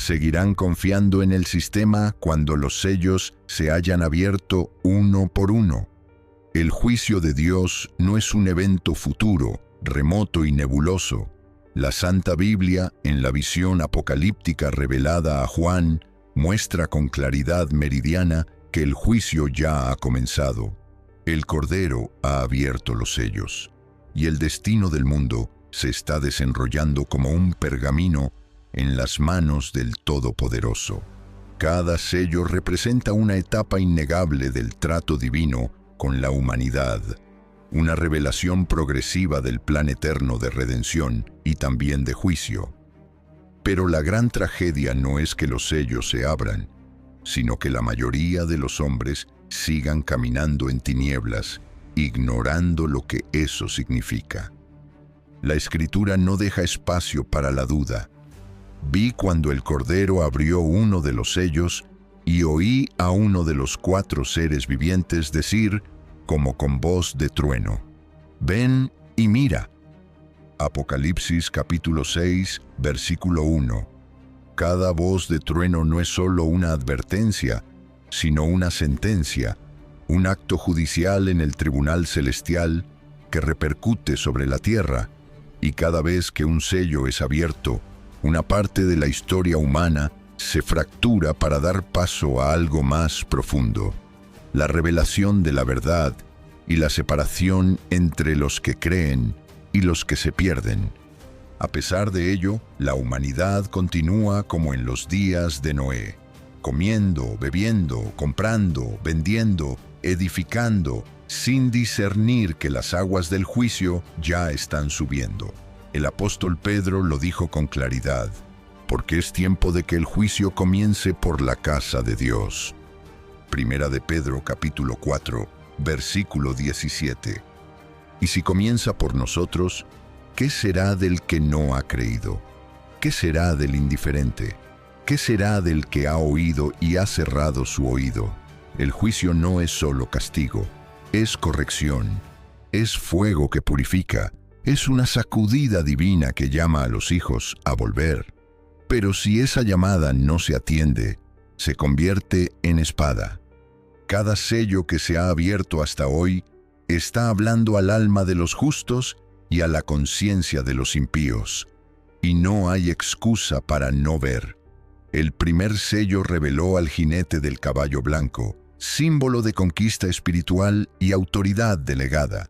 Seguirán confiando en el sistema cuando los sellos se hayan abierto uno por uno. El juicio de Dios no es un evento futuro, remoto y nebuloso. La Santa Biblia, en la visión apocalíptica revelada a Juan, muestra con claridad meridiana que el juicio ya ha comenzado. El Cordero ha abierto los sellos, y el destino del mundo se está desenrollando como un pergamino en las manos del Todopoderoso. Cada sello representa una etapa innegable del trato divino con la humanidad, una revelación progresiva del plan eterno de redención y también de juicio. Pero la gran tragedia no es que los sellos se abran, sino que la mayoría de los hombres sigan caminando en tinieblas, ignorando lo que eso significa. La Escritura no deja espacio para la duda. Vi cuando el Cordero abrió uno de los sellos y oí a uno de los 4 seres vivientes decir, como con voz de trueno, «Ven y mira». Apocalipsis capítulo 6, versículo 1. Cada voz de trueno no es solo una advertencia, sino una sentencia, un acto judicial en el tribunal celestial que repercute sobre la tierra, y cada vez que un sello es abierto, una parte de la historia humana se fractura para dar paso a algo más profundo, la revelación de la verdad y la separación entre los que creen y los que se pierden. A pesar de ello, la humanidad continúa como en los días de Noé, comiendo, bebiendo, comprando, vendiendo, edificando, sin discernir que las aguas del juicio ya están subiendo. El apóstol Pedro lo dijo con claridad, porque es tiempo de que el juicio comience por la casa de Dios. Primera de Pedro capítulo 4, versículo 17. Y si comienza por nosotros, ¿qué será del que no ha creído? ¿Qué será del indiferente? ¿Qué será del que ha oído y ha cerrado su oído? El juicio no es solo castigo, es corrección, es fuego que purifica, es una sacudida divina que llama a los hijos a volver. Pero si esa llamada no se atiende, se convierte en espada. Cada sello que se ha abierto hasta hoy está hablando al alma de los justos y a la conciencia de los impíos, y no hay excusa para no ver. El primer sello reveló al jinete del caballo blanco, símbolo de conquista espiritual y autoridad delegada.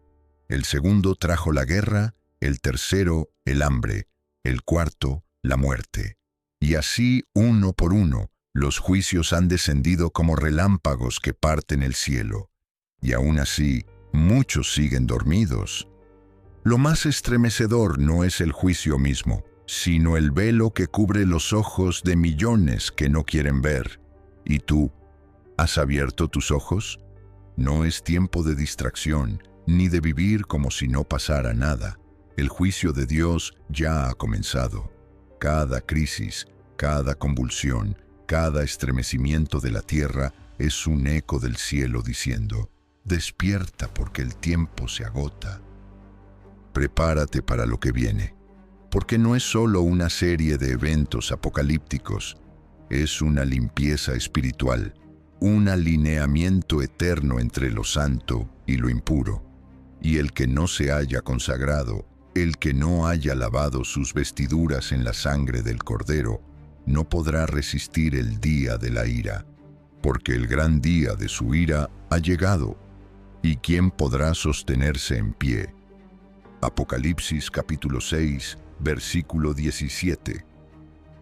El segundo trajo la guerra, el tercero el hambre, el cuarto la muerte. Y así, uno por uno, los juicios han descendido como relámpagos que parten el cielo. Y aún así, muchos siguen dormidos. Lo más estremecedor no es el juicio mismo, sino el velo que cubre los ojos de millones que no quieren ver. ¿Y tú? ¿Has abierto tus ojos? No es tiempo de distracción, ni de vivir como si no pasara nada. El juicio de Dios ya ha comenzado. Cada crisis, cada convulsión, cada estremecimiento de la tierra es un eco del cielo diciendo, «Despierta porque el tiempo se agota». Prepárate para lo que viene, porque no es solo una serie de eventos apocalípticos, es una limpieza espiritual, un alineamiento eterno entre lo santo y lo impuro. Y el que no se haya consagrado, el que no haya lavado sus vestiduras en la sangre del Cordero, no podrá resistir el día de la ira, porque el gran día de su ira ha llegado. ¿Y quién podrá sostenerse en pie? Apocalipsis capítulo 6, versículo 17.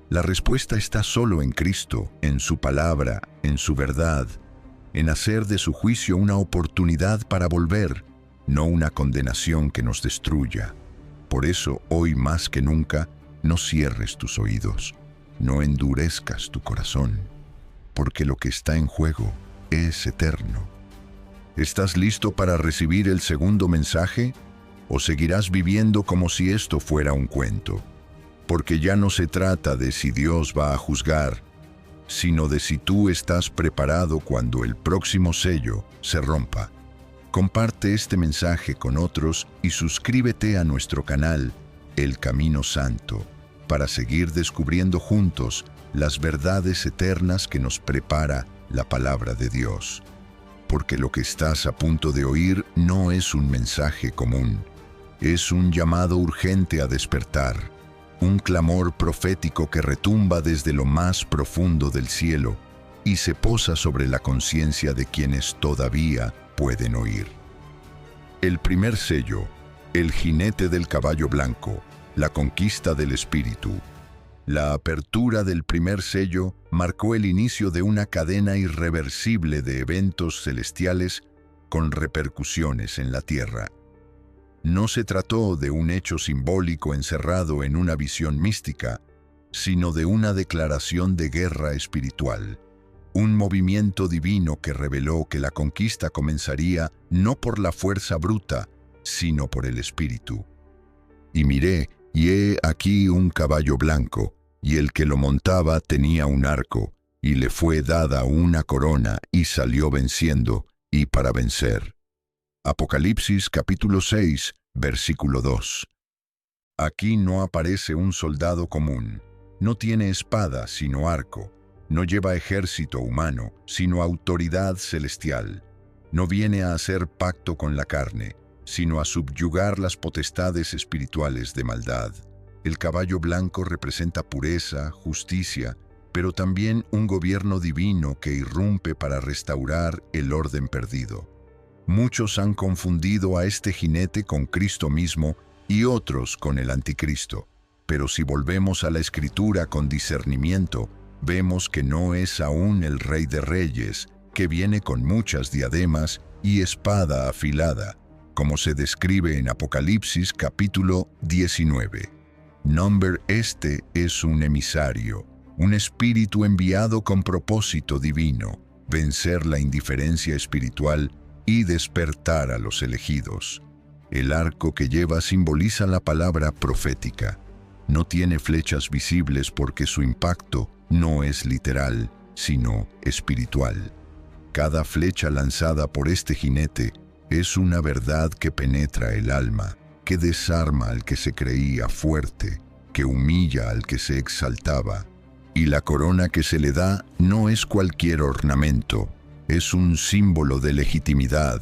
La respuesta está solo en Cristo, en su palabra, en su verdad, en hacer de su juicio una oportunidad para volver, no una condenación que nos destruya. Por eso, hoy más que nunca, no cierres tus oídos, no endurezcas tu corazón, porque lo que está en juego es eterno. ¿Estás listo para recibir el segundo mensaje? ¿O seguirás viviendo como si esto fuera un cuento? Porque ya no se trata de si Dios va a juzgar, sino de si tú estás preparado cuando el próximo sello se rompa. Comparte este mensaje con otros y suscríbete a nuestro canal El Camino Santo para seguir descubriendo juntos las verdades eternas que nos prepara la palabra de Dios. Porque lo que estás a punto de oír no es un mensaje común, es un llamado urgente a despertar, un clamor profético que retumba desde lo más profundo del cielo y se posa sobre la conciencia de quienes todavía pueden oír. El primer sello, el jinete del caballo blanco, la conquista del espíritu. La apertura del primer sello marcó el inicio de una cadena irreversible de eventos celestiales con repercusiones en la tierra. No se trató de un hecho simbólico encerrado en una visión mística, sino de una declaración de guerra espiritual, un movimiento divino que reveló que la conquista comenzaría no por la fuerza bruta, sino por el espíritu. Y miré, y he aquí un caballo blanco, y el que lo montaba tenía un arco, y le fue dada una corona, y salió venciendo, y para vencer. Apocalipsis capítulo 6, versículo 2. Aquí no aparece un soldado común, no tiene espada sino arco, no lleva ejército humano sino autoridad celestial, no viene a hacer pacto con la carne, sino a subyugar las potestades espirituales de maldad. El caballo blanco representa pureza, justicia, pero también un gobierno divino que irrumpe para restaurar el orden perdido. Muchos han confundido a este jinete con Cristo mismo y otros con el anticristo, pero si volvemos a la Escritura con discernimiento, vemos que no es aún el Rey de Reyes, que viene con muchas diademas y espada afilada, como se describe en Apocalipsis capítulo 19. Este es un emisario, un espíritu enviado con propósito divino, vencer la indiferencia espiritual y despertar a los elegidos. El arco que lleva simboliza la palabra profética. No tiene flechas visibles porque su impacto no es literal, sino espiritual. Cada flecha lanzada por este jinete es una verdad que penetra el alma, que desarma al que se creía fuerte, que humilla al que se exaltaba. Y la corona que se le da no es cualquier ornamento, es un símbolo de legitimidad.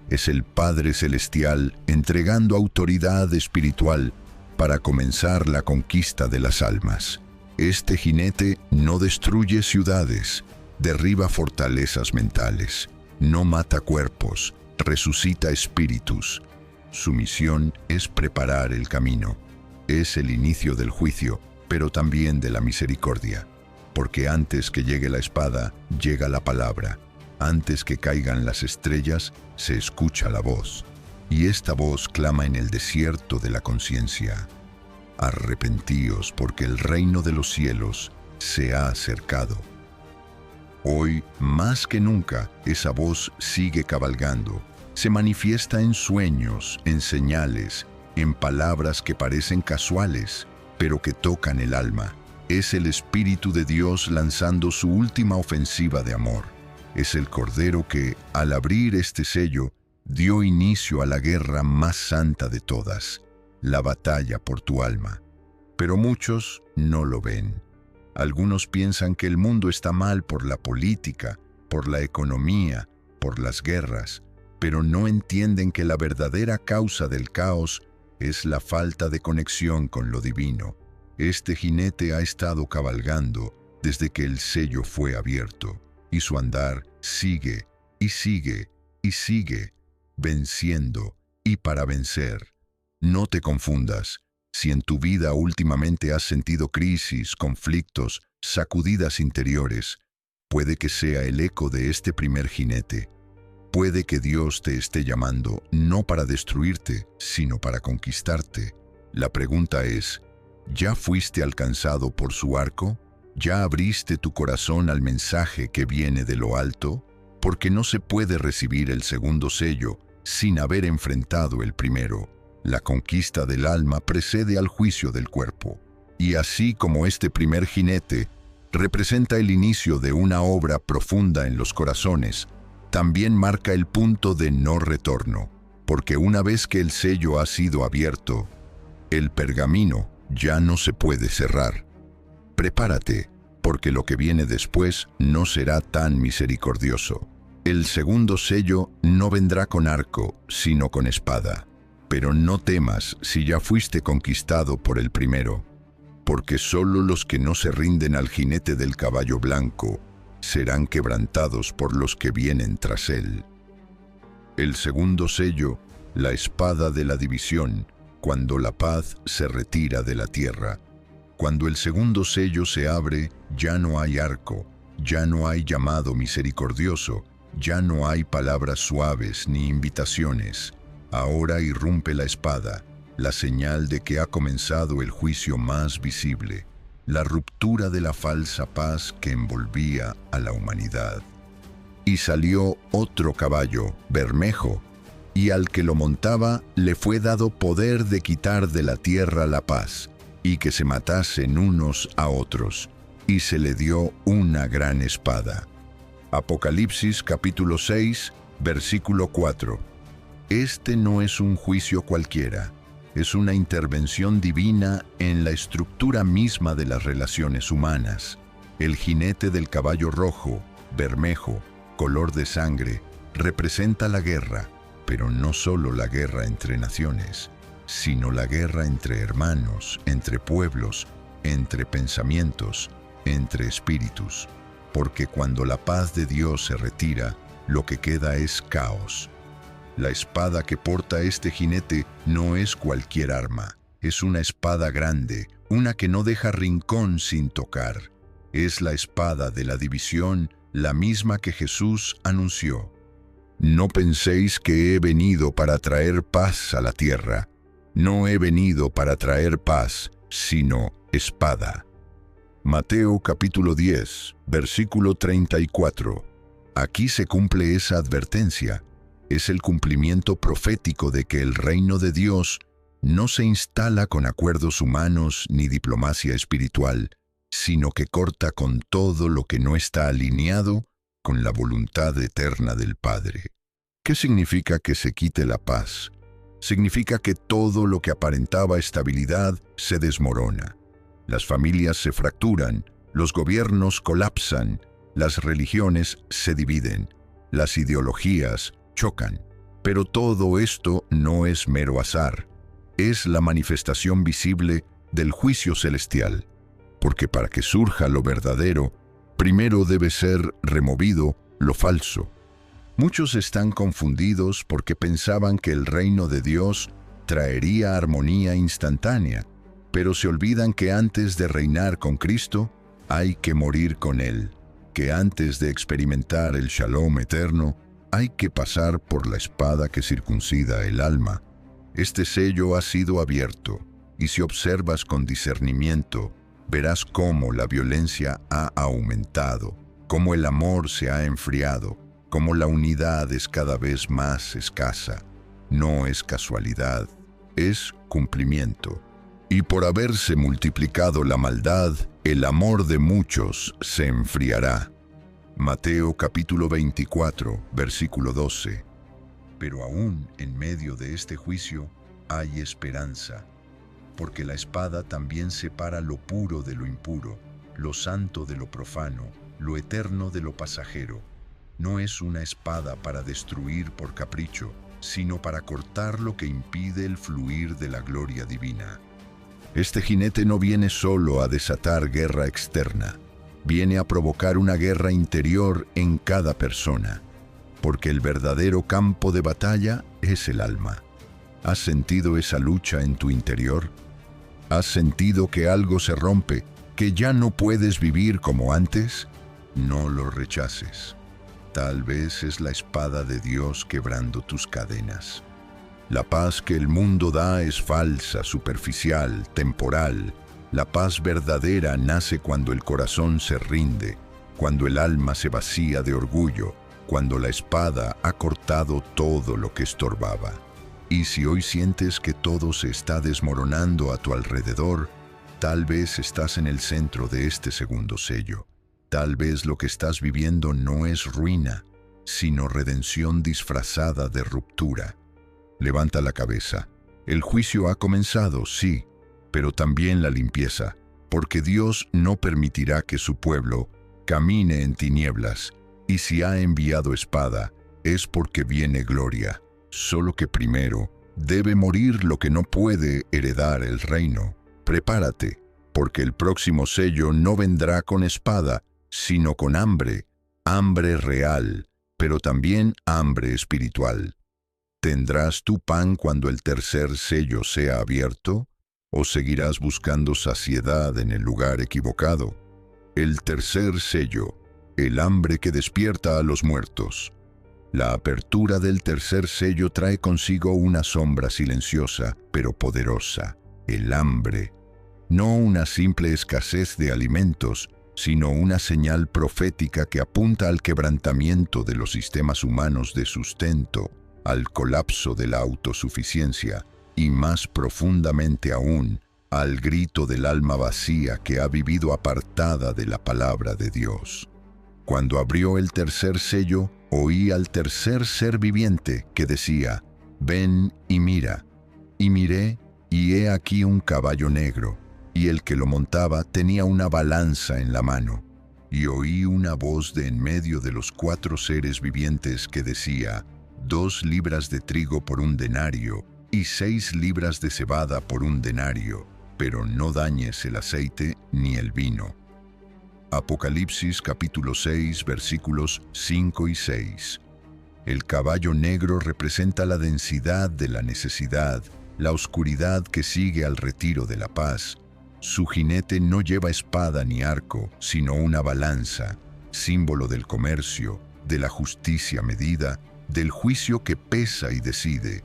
Es el Padre Celestial entregando autoridad espiritual para comenzar la conquista de las almas. Este jinete no destruye ciudades, derriba fortalezas mentales, no mata cuerpos, resucita espíritus. Su misión es preparar el camino. Es el inicio del juicio, pero también de la misericordia, porque antes que llegue la espada, llega la palabra. Antes que caigan las estrellas, se escucha la voz, y esta voz clama en el desierto de la conciencia. Arrepentíos, porque el reino de los cielos se ha acercado. Hoy, más que nunca, esa voz sigue cabalgando. Se manifiesta en sueños, en señales, en palabras que parecen casuales, pero que tocan el alma. Es el Espíritu de Dios lanzando su última ofensiva de amor. Es el Cordero que, al abrir este sello, dio inicio a la guerra más santa de todas, la batalla por tu alma. Pero muchos no lo ven. Algunos piensan que el mundo está mal por la política, por la economía, por las guerras, pero no entienden que la verdadera causa del caos es la falta de conexión con lo divino. Este jinete ha estado cabalgando desde que el sello fue abierto, y su andar sigue, y sigue, y sigue, venciendo y para vencer. No te confundas. Si en tu vida últimamente has sentido crisis, conflictos, sacudidas interiores, puede que sea el eco de este primer jinete. Puede que Dios te esté llamando no para destruirte, sino para conquistarte. La pregunta es, ¿ya fuiste alcanzado por su arco? ¿Ya abriste tu corazón al mensaje que viene de lo alto? Porque no se puede recibir el segundo sello sin haber enfrentado el primero. La conquista del alma precede al juicio del cuerpo. Y así como este primer jinete representa el inicio de una obra profunda en los corazones, también marca el punto de no retorno, porque una vez que el sello ha sido abierto, el pergamino ya no se puede cerrar. Prepárate, porque lo que viene después no será tan misericordioso. El segundo sello no vendrá con arco, sino con espada. Pero no temas si ya fuiste conquistado por el primero, porque solo los que no se rinden al jinete del caballo blanco serán quebrantados por los que vienen tras él. El segundo sello, la espada de la división, cuando la paz se retira de la tierra. Cuando el segundo sello se abre, ya no hay arco, ya no hay llamado misericordioso, ya no hay palabras suaves ni invitaciones. Ahora irrumpe la espada, la señal de que ha comenzado el juicio más visible, la ruptura de la falsa paz que envolvía a la humanidad. Y salió otro caballo, bermejo, y al que lo montaba le fue dado poder de quitar de la tierra la paz, y que se matasen unos a otros, y se le dio una gran espada. Apocalipsis capítulo 6, versículo 4. Este no es un juicio cualquiera, es una intervención divina en la estructura misma de las relaciones humanas. El jinete del caballo rojo, bermejo, color de sangre, representa la guerra, pero no solo la guerra entre naciones, sino la guerra entre hermanos, entre pueblos, entre pensamientos, entre espíritus. Porque cuando la paz de Dios se retira, lo que queda es caos. La espada que porta este jinete no es cualquier arma, es una espada grande, una que no deja rincón sin tocar. Es la espada de la división, la misma que Jesús anunció. No penséis que he venido para traer paz a la tierra. No he venido para traer paz, sino espada. Mateo capítulo 10, versículo 34. Aquí se cumple esa advertencia. Es el cumplimiento profético de que el reino de Dios no se instala con acuerdos humanos ni diplomacia espiritual, sino que corta con todo lo que no está alineado con la voluntad eterna del Padre. ¿Qué significa que se quite la paz? Significa que todo lo que aparentaba estabilidad se desmorona. Las familias se fracturan, los gobiernos colapsan, las religiones se dividen, las ideologías chocan. Pero todo esto no es mero azar, es la manifestación visible del juicio celestial, porque para que surja lo verdadero, primero debe ser removido lo falso. Muchos están confundidos porque pensaban que el reino de Dios traería armonía instantánea, pero se olvidan que antes de reinar con Cristo, hay que morir con Él, que antes de experimentar el Shalom eterno, hay que pasar por la espada que circuncida el alma. Este sello ha sido abierto, y si observas con discernimiento, verás cómo la violencia ha aumentado, cómo el amor se ha enfriado, cómo la unidad es cada vez más escasa. No es casualidad, es cumplimiento. Y por haberse multiplicado la maldad, el amor de muchos se enfriará. Mateo capítulo 24, versículo 12. Pero aún en medio de este juicio hay esperanza, porque la espada también separa lo puro de lo impuro, lo santo de lo profano, lo eterno de lo pasajero. No es una espada para destruir por capricho, sino para cortar lo que impide el fluir de la gloria divina. Este jinete no viene solo a desatar guerra externa, viene a provocar una guerra interior en cada persona, porque el verdadero campo de batalla es el alma. ¿Has sentido esa lucha en tu interior? ¿Has sentido que algo se rompe, que ya no puedes vivir como antes? No lo rechaces. Tal vez es la espada de Dios quebrando tus cadenas. La paz que el mundo da es falsa, superficial, temporal. La paz verdadera nace cuando el corazón se rinde, cuando el alma se vacía de orgullo, cuando la espada ha cortado todo lo que estorbaba. Y si hoy sientes que todo se está desmoronando a tu alrededor, tal vez estás en el centro de este segundo sello. Tal vez lo que estás viviendo no es ruina, sino redención disfrazada de ruptura. Levanta la cabeza. El juicio ha comenzado, sí, pero también la limpieza. porque Dios no permitirá que su pueblo camine en tinieblas, y si ha enviado espada, es porque viene gloria, solo que primero debe morir lo que no puede heredar el reino. Prepárate, porque el próximo sello no vendrá con espada, sino con hambre, hambre real, pero también hambre espiritual. ¿Tendrás tu pan cuando el tercer sello sea abierto? ¿O seguirás buscando saciedad en el lugar equivocado? El tercer sello, el hambre que despierta a los muertos. La apertura del tercer sello trae consigo una sombra silenciosa, pero poderosa, el hambre. No una simple escasez de alimentos, sino una señal profética que apunta al quebrantamiento de los sistemas humanos de sustento, al colapso de la autosuficiencia y, más profundamente aún, al grito del alma vacía que ha vivido apartada de la palabra de Dios. Cuando abrió el tercer sello, oí al tercer ser viviente que decía: «Ven y mira». Y miré, y he aquí un caballo negro, y el que lo montaba tenía una balanza en la mano. Y oí una voz de en medio de los 4 seres vivientes que decía: 2 libras de trigo por 1 denario, y 6 libras de cebada por 1 denario, pero no dañes el aceite ni el vino. Apocalipsis capítulo 6 versículos 5 y 6. El caballo negro representa la densidad de la necesidad, la oscuridad que sigue al retiro de la paz. Su jinete no lleva espada ni arco, sino una balanza, símbolo del comercio, de la justicia medida, del juicio que pesa y decide.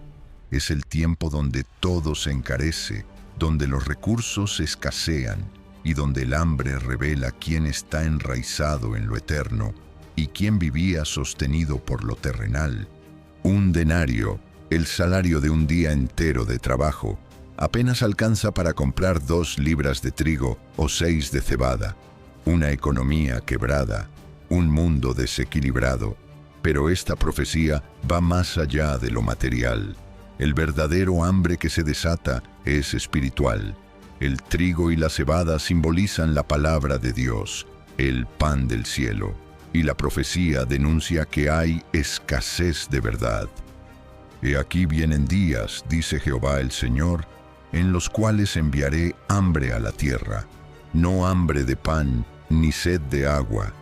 Es el tiempo donde todo se encarece, donde los recursos escasean y donde el hambre revela quién está enraizado en lo eterno y quién vivía sostenido por lo terrenal. 1 denario, el salario de un día entero de trabajo, apenas alcanza para comprar 2 libras de trigo o 6 de cebada. Una economía quebrada, un mundo desequilibrado. Pero esta profecía va más allá de lo material. El verdadero hambre que se desata es espiritual. El trigo y la cebada simbolizan la palabra de Dios, el pan del cielo, y la profecía denuncia que hay escasez de verdad. He aquí vienen días, dice Jehová el Señor, en los cuales enviaré hambre a la tierra, no hambre de pan ni sed de agua,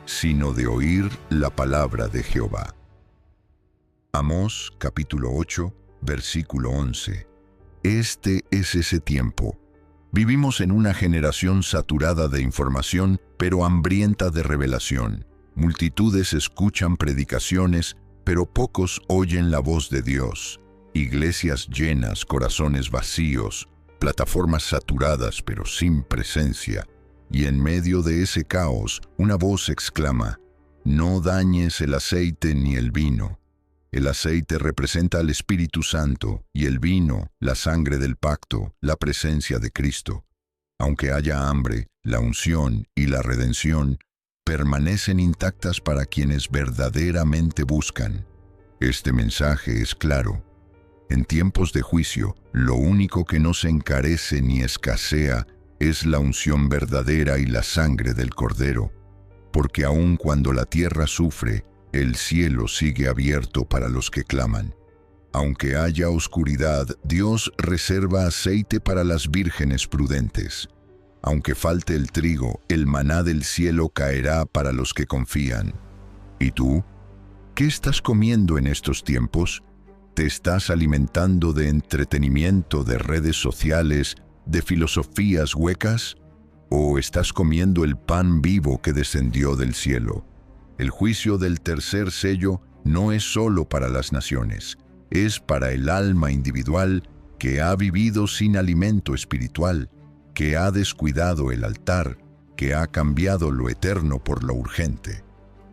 sino de oír la palabra de Jehová. Amós capítulo 8, versículo 11. Este es ese tiempo. Vivimos en una generación saturada de información, pero hambrienta de revelación. Multitudes escuchan predicaciones, pero pocos oyen la voz de Dios. Iglesias llenas, corazones vacíos, plataformas saturadas pero sin presencia. Y en medio de ese caos, una voz exclama: «No dañes el aceite ni el vino». El aceite representa al Espíritu Santo y el vino, la sangre del pacto, la presencia de Cristo. Aunque haya hambre, la unción y la redención permanecen intactas para quienes verdaderamente buscan. Este mensaje es claro. En tiempos de juicio, lo único que no se encarece ni escasea es la unción verdadera y la sangre del Cordero, porque aun cuando la tierra sufre, el cielo sigue abierto para los que claman. Aunque haya oscuridad, Dios reserva aceite para las vírgenes prudentes. Aunque falte el trigo, el maná del cielo caerá para los que confían. ¿Y tú? ¿Qué estás comiendo en estos tiempos? ¿Te estás alimentando de entretenimiento, de redes sociales, de filosofías huecas? ¿O estás comiendo el pan vivo que descendió del cielo? El juicio del tercer sello no es solo para las naciones, es para el alma individual que ha vivido sin alimento espiritual, que ha descuidado el altar, que ha cambiado lo eterno por lo urgente.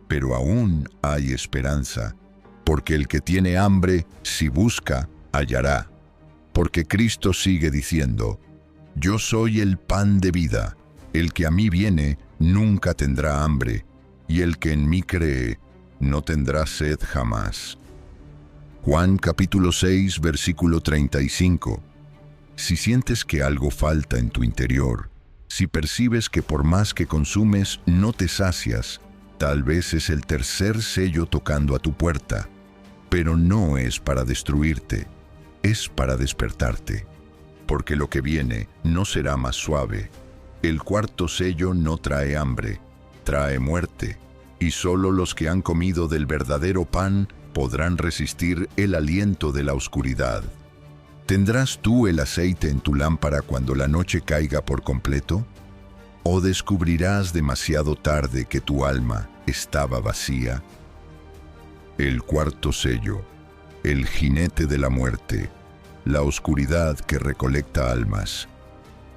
Pero aún hay esperanza, porque el que tiene hambre, si busca, hallará. Porque Cristo sigue diciendo: «Yo soy el pan de vida, el que a mí viene nunca tendrá hambre, y el que en mí cree no tendrá sed jamás». Juan capítulo 6, versículo 35. Si sientes que algo falta en tu interior, Si percibes que por más que consumes no te sacias, tal vez es el tercer sello tocando a tu puerta. Pero no es para destruirte, es para despertarte. Porque lo que viene no será más suave. El cuarto sello no trae hambre, trae muerte. Y solo los que han comido del verdadero pan podrán resistir el aliento de la oscuridad. ¿Tendrás tú el aceite en tu lámpara cuando la noche caiga por completo? ¿O descubrirás demasiado tarde que tu alma estaba vacía? El cuarto sello, el jinete de la muerte, la oscuridad que recolecta almas.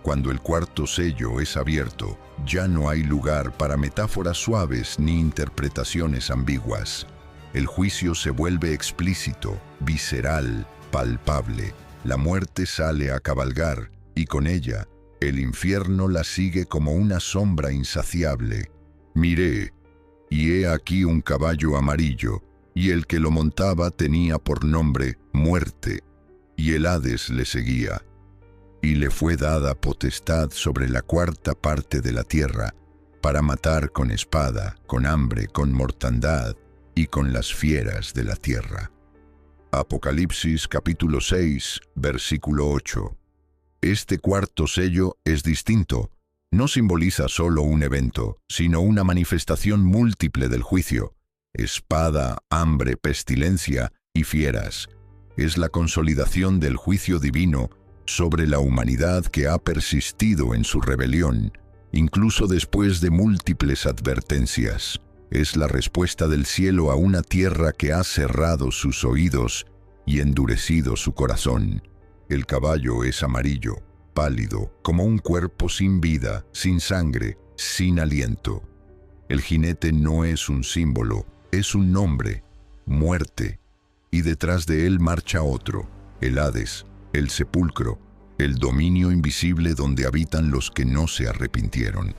Cuando el cuarto sello es abierto, ya no hay lugar para metáforas suaves ni interpretaciones ambiguas. El juicio se vuelve explícito, visceral, palpable. La muerte sale a cabalgar, y con ella, el infierno la sigue como una sombra insaciable. Miré, y he aquí un caballo amarillo, y el que lo montaba tenía por nombre Muerte, y el Hades le seguía. Y le fue dada potestad sobre la cuarta parte de la tierra, para matar con espada, con hambre, con mortandad, y con las fieras de la tierra. Apocalipsis capítulo 6, versículo 8. Este cuarto sello es distinto. No simboliza solo un evento, sino una manifestación múltiple del juicio. Espada, hambre, pestilencia y fieras. Es la consolidación del juicio divino sobre la humanidad que ha persistido en su rebelión, incluso después de múltiples advertencias. Es la respuesta del cielo a una tierra que ha cerrado sus oídos y endurecido su corazón. El caballo es amarillo, pálido, como un cuerpo sin vida, sin sangre, sin aliento. El jinete no es un símbolo, es un nombre, muerte, y detrás de él marcha otro, el Hades, el sepulcro, el dominio invisible donde habitan los que no se arrepintieron.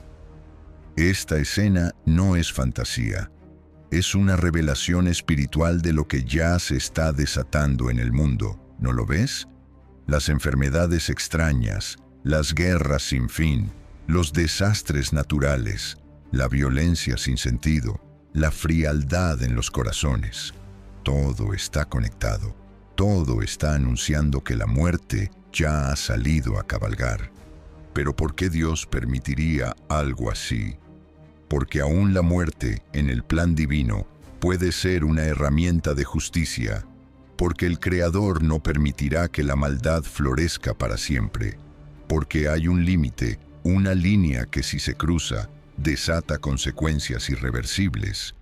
Esta escena no es fantasía, es una revelación espiritual de lo que ya se está desatando en el mundo, ¿no lo ves? Las enfermedades extrañas, las guerras sin fin, los desastres naturales, la violencia sin sentido, la frialdad en los corazones. Todo está conectado, todo está anunciando que la muerte ya ha salido a cabalgar. Pero ¿por qué Dios permitiría algo así? Porque aún la muerte, en el plan divino, puede ser una herramienta de justicia, porque el Creador no permitirá que la maldad florezca para siempre, porque hay un límite, una línea que si se cruza, desata consecuencias irreversibles,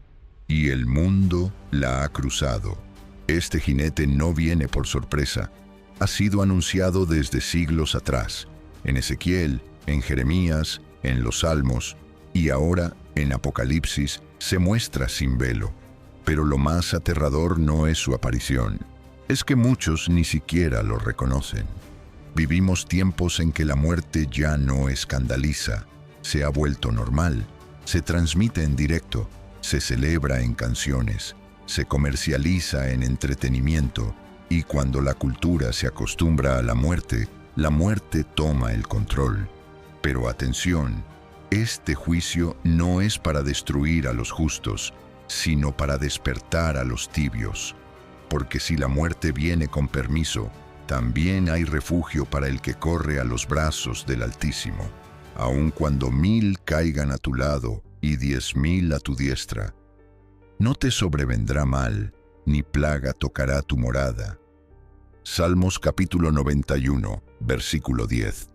y el mundo la ha cruzado. Este jinete no viene por sorpresa, ha sido anunciado desde siglos atrás, en Ezequiel, en Jeremías, en los Salmos, y ahora, en Apocalipsis, se muestra sin velo. Pero lo más aterrador no es su aparición, es que muchos ni siquiera lo reconocen. Vivimos tiempos en que la muerte ya no escandaliza, se ha vuelto normal, se transmite en directo, se celebra en canciones, se comercializa en entretenimiento, y cuando la cultura se acostumbra a la muerte toma el control. Pero atención, este juicio no es para destruir a los justos, sino para despertar a los tibios. Porque si la muerte viene con permiso, también hay refugio para el que corre a los brazos del Altísimo. Aun cuando 1000 caigan a tu lado y 10.000 a tu diestra, no te sobrevendrá mal, ni plaga tocará tu morada. Salmos capítulo 91, versículo 10.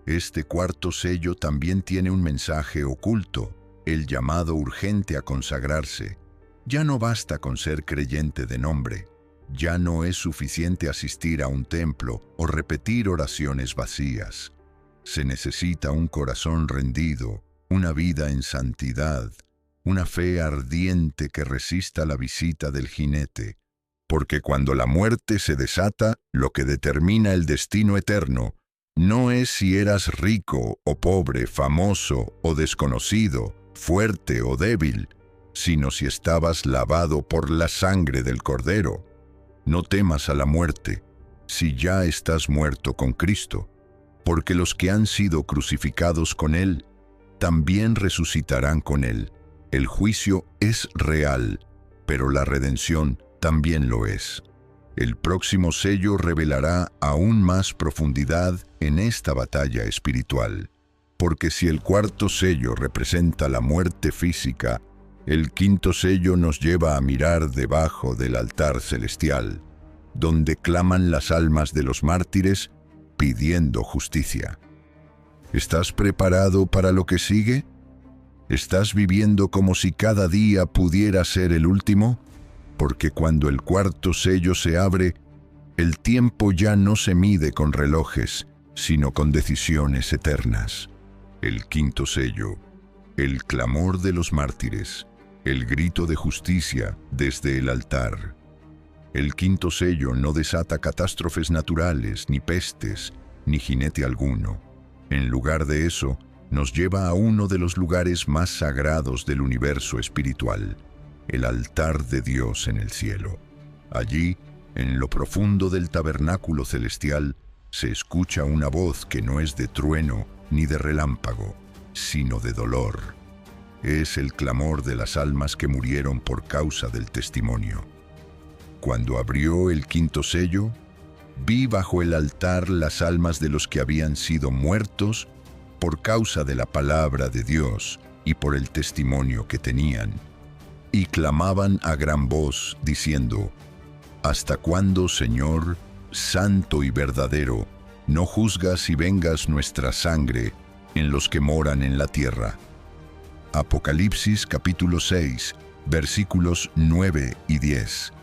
Este cuarto sello también tiene un mensaje oculto, el llamado urgente a consagrarse. Ya no basta con ser creyente de nombre. Ya no es suficiente asistir a un templo o repetir oraciones vacías. Se necesita un corazón rendido, una vida en santidad, una fe ardiente que resista la visita del jinete. Porque cuando la muerte se desata, lo que determina el destino eterno no es si eras rico o pobre, famoso o desconocido, fuerte o débil, sino si estabas lavado por la sangre del Cordero. No temas a la muerte, si ya estás muerto con Cristo, porque los que han sido crucificados con Él, también resucitarán con Él. El juicio es real, pero la redención también lo es. El próximo sello revelará aún más profundidad en esta batalla espiritual, porque si el cuarto sello representa la muerte física, el quinto sello nos lleva a mirar debajo del altar celestial, donde claman las almas de los mártires pidiendo justicia. ¿Estás preparado para lo que sigue? ¿Estás viviendo como si cada día pudiera ser el último? Porque cuando el cuarto sello se abre, el tiempo ya no se mide con relojes, sino con decisiones eternas. El quinto sello, el clamor de los mártires, el grito de justicia desde el altar. El quinto sello no desata catástrofes naturales, ni pestes, ni jinete alguno. En lugar de eso, nos lleva a uno de los lugares más sagrados del universo espiritual, el altar de Dios en el cielo. Allí, en lo profundo del tabernáculo celestial, se escucha una voz que no es de trueno ni de relámpago, sino de dolor. Es el clamor de las almas que murieron por causa del testimonio. Cuando abrió el quinto sello, vi bajo el altar las almas de los que habían sido muertos por causa de la palabra de Dios y por el testimonio que tenían, y clamaban a gran voz, diciendo: ¿Hasta cuándo, Señor, santo y verdadero, no juzgas y vengas nuestra sangre en los que moran en la tierra? Apocalipsis capítulo 6, versículos 9 y 10.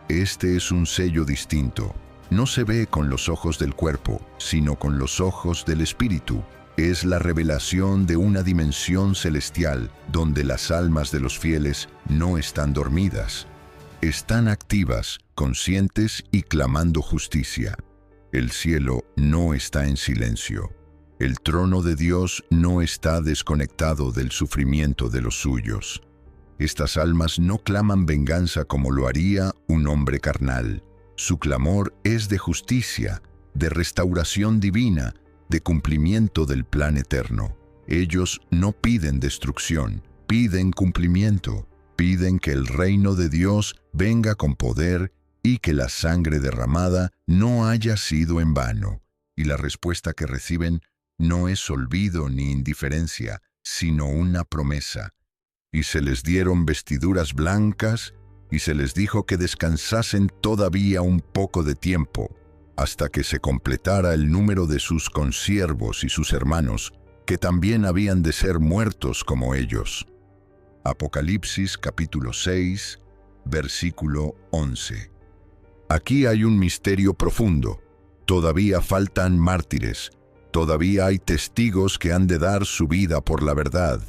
Este es un sello distinto. No se ve con los ojos del cuerpo, sino con los ojos del Espíritu. Es la revelación de una dimensión celestial donde las almas de los fieles no están dormidas. Están activas, conscientes y clamando justicia. El cielo no está en silencio. El trono de Dios no está desconectado del sufrimiento de los suyos. Estas almas no claman venganza como lo haría un hombre carnal. Su clamor es de justicia, de restauración divina, de cumplimiento del plan eterno. Ellos no piden destrucción, piden cumplimiento. Piden que el reino de Dios venga con poder y que la sangre derramada no haya sido en vano. Y la respuesta que reciben no es olvido ni indiferencia, sino una promesa. Y se les dieron vestiduras blancas, y se les dijo que descansasen todavía un poco de tiempo, hasta que se completara el número de sus consiervos y sus hermanos, que también habían de ser muertos como ellos. Apocalipsis capítulo 6, versículo 11. Aquí hay un misterio profundo. Todavía faltan mártires. Todavía hay testigos que han de dar su vida por la verdad.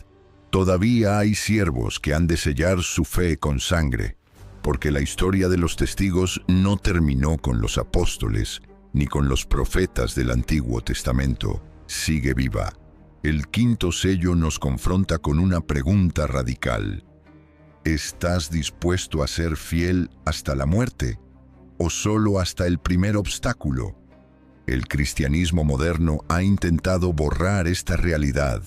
Todavía hay siervos que han de sellar su fe con sangre, porque la historia de los testigos no terminó con los apóstoles, ni con los profetas del Antiguo Testamento. Sigue viva. El quinto sello nos confronta con una pregunta radical. ¿Estás dispuesto a ser fiel hasta la muerte? ¿O solo hasta el primer obstáculo? El cristianismo moderno ha intentado borrar esta realidad.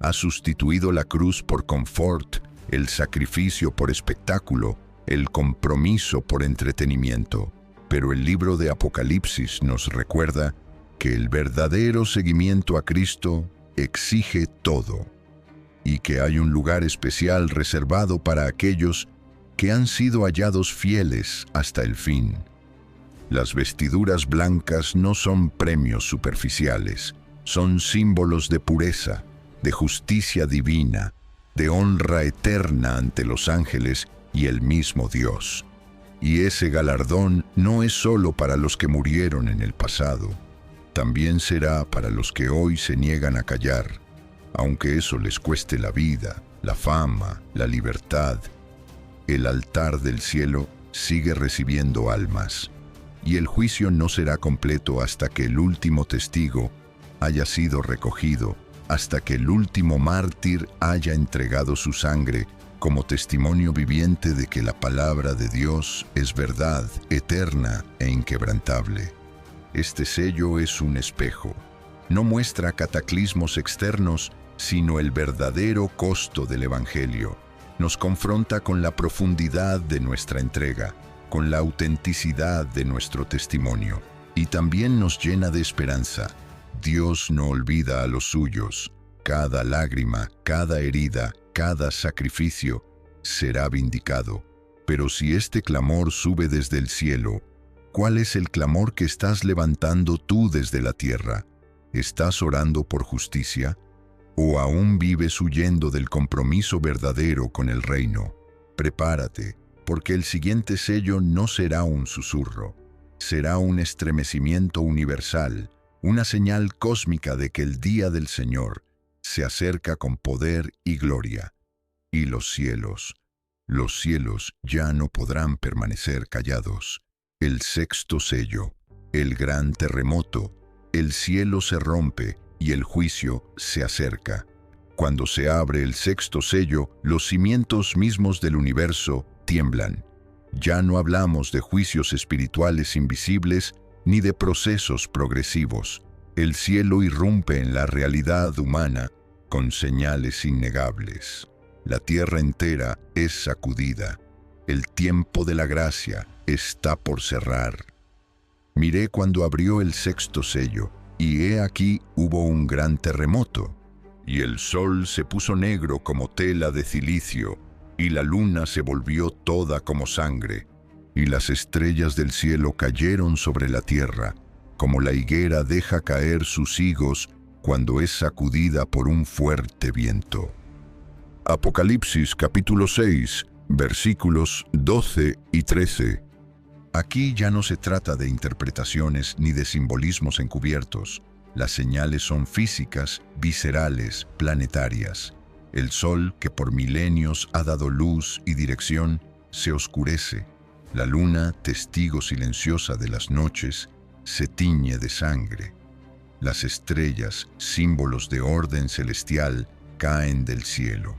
Ha sustituido la cruz por confort, el sacrificio por espectáculo, el compromiso por entretenimiento. Pero el libro de Apocalipsis nos recuerda que el verdadero seguimiento a Cristo exige todo, y que hay un lugar especial reservado para aquellos que han sido hallados fieles hasta el fin. Las vestiduras blancas no son premios superficiales, son símbolos de pureza, de justicia divina, de honra eterna ante los ángeles y el mismo Dios. Y ese galardón no es solo para los que murieron en el pasado, también será para los que hoy se niegan a callar, aunque eso les cueste la vida, la fama, la libertad. El altar del cielo sigue recibiendo almas, y el juicio no será completo hasta que el último testigo haya sido recogido, hasta que el último mártir haya entregado su sangre como testimonio viviente de que la palabra de Dios es verdad, eterna e inquebrantable. Este sello es un espejo. no muestra cataclismos externos, sino el verdadero costo del Evangelio. Nos confronta con la profundidad de nuestra entrega, con la autenticidad de nuestro testimonio, y también nos llena de esperanza. Dios no olvida a los suyos. Cada lágrima, cada herida, cada sacrificio será vindicado. Pero si este clamor sube desde el cielo, ¿cuál es el clamor que estás levantando tú desde la tierra? ¿Estás orando por justicia? ¿O aún vives huyendo del compromiso verdadero con el reino? Prepárate, porque el siguiente sello no será un susurro, será un estremecimiento universal, una señal cósmica de que el día del Señor se acerca con poder y gloria. Y los cielos ya no podrán permanecer callados. El sexto sello, el gran terremoto, el cielo se rompe y el juicio se acerca. Cuando se abre el sexto sello, los cimientos mismos del universo tiemblan. Ya no hablamos de juicios espirituales invisibles ni de procesos progresivos. El cielo irrumpe en la realidad humana con señales innegables. La tierra entera es sacudida. El tiempo de la gracia está por cerrar. Miré cuando abrió el sexto sello, y he aquí hubo un gran terremoto, y el sol se puso negro como tela de cilicio, y la luna se volvió toda como sangre, y las estrellas del cielo cayeron sobre la tierra, como la higuera deja caer sus higos cuando es sacudida por un fuerte viento. Apocalipsis capítulo 6, versículos 12 y 13. Aquí ya no se trata de interpretaciones ni de simbolismos encubiertos. Las señales son físicas, viscerales, planetarias. El sol, que por milenios ha dado luz y dirección, se oscurece. La luna, testigo silenciosa de las noches, se tiñe de sangre. Las estrellas, símbolos de orden celestial, caen del cielo.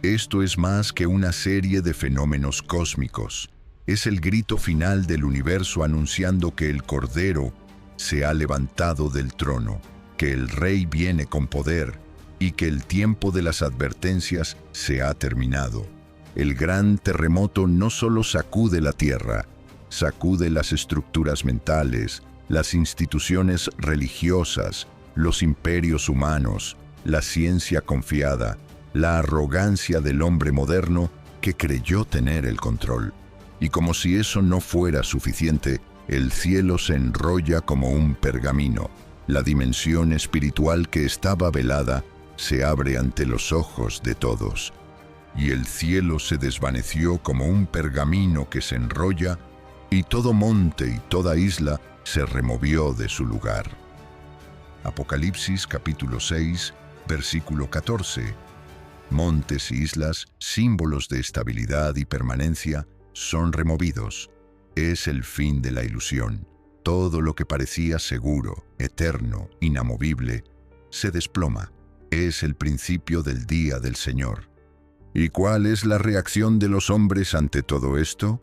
Esto es más que una serie de fenómenos cósmicos. Es el grito final del universo anunciando que el Cordero se ha levantado del trono, que el Rey viene con poder y que el tiempo de las advertencias se ha terminado. El gran terremoto no solo sacude la tierra, sacude las estructuras mentales, las instituciones religiosas, los imperios humanos, la ciencia confiada, la arrogancia del hombre moderno que creyó tener el control. Y como si eso no fuera suficiente, el cielo se enrolla como un pergamino. La dimensión espiritual que estaba velada se abre ante los ojos de todos. Y el cielo se desvaneció como un pergamino que se enrolla, y todo monte y toda isla se removió de su lugar. Apocalipsis capítulo 6, versículo 14. Montes y islas, símbolos de estabilidad y permanencia, son removidos. Es el fin de la ilusión. Todo lo que parecía seguro, eterno, inamovible, se desploma. Es el principio del día del Señor. ¿Y cuál es la reacción de los hombres ante todo esto?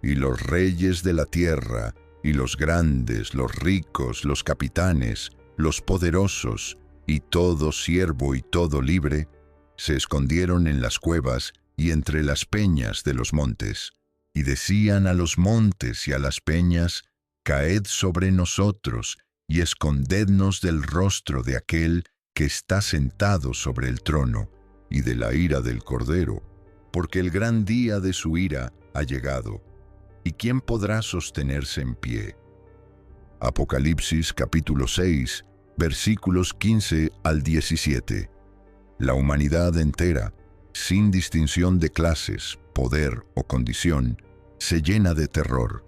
Y los reyes de la tierra, y los grandes, los ricos, los capitanes, los poderosos, y todo siervo y todo libre, se escondieron en las cuevas y entre las peñas de los montes. Y decían a los montes y a las peñas, caed sobre nosotros y escondednos del rostro de aquel que está sentado sobre el trono y de la ira del Cordero, porque el gran día de su ira ha llegado. ¿Y quién podrá sostenerse en pie? Apocalipsis capítulo 6, versículos 15 al 17. La humanidad entera, sin distinción de clases, poder o condición, se llena de terror,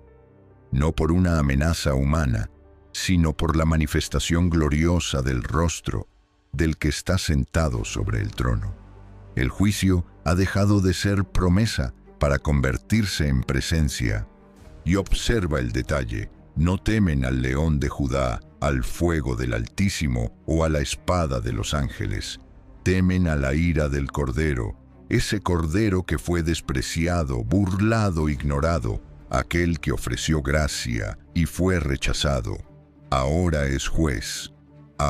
no por una amenaza humana, sino por la manifestación gloriosa del rostro del que está sentado sobre el trono. El juicio ha dejado de ser promesa para convertirse en presencia. Y observa el detalle: no temen al león de Judá, al fuego del Altísimo o a la espada de los ángeles. Temen a la ira del Cordero, ese Cordero que fue despreciado, burlado, ignorado, aquel que ofreció gracia y fue rechazado. Ahora es juez.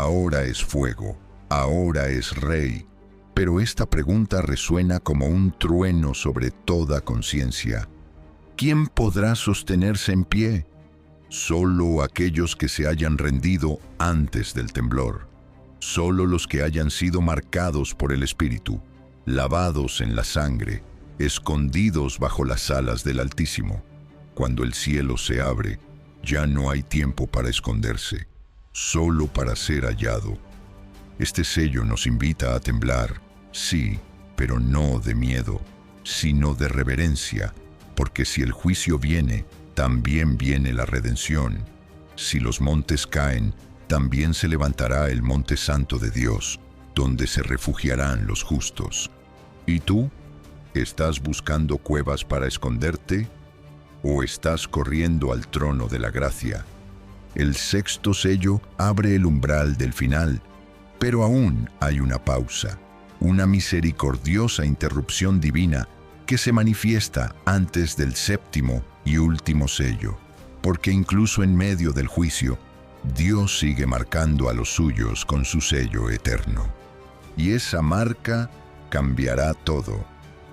ahora es fuego, ahora es rey. Pero esta pregunta resuena como un trueno sobre toda conciencia. ¿Quién podrá sostenerse en pie? Solo aquellos que se hayan rendido antes del temblor. Solo los que hayan sido marcados por el Espíritu, lavados en la sangre, escondidos bajo las alas del Altísimo. Cuando el cielo se abre, ya no hay tiempo para esconderse, solo para ser hallado. Este sello nos invita a temblar, sí, pero no de miedo, sino de reverencia, porque si el juicio viene, también viene la redención. Si los montes caen, también se levantará el monte santo de Dios, donde se refugiarán los justos. ¿Y tú? ¿Estás buscando cuevas para esconderte? ¿O estás corriendo al trono de la gracia? El sexto sello abre el umbral del final, pero aún hay una pausa, una misericordiosa interrupción divina que se manifiesta antes del séptimo y último sello, porque incluso en medio del juicio, Dios sigue marcando a los suyos con su sello eterno. Y esa marca cambiará todo.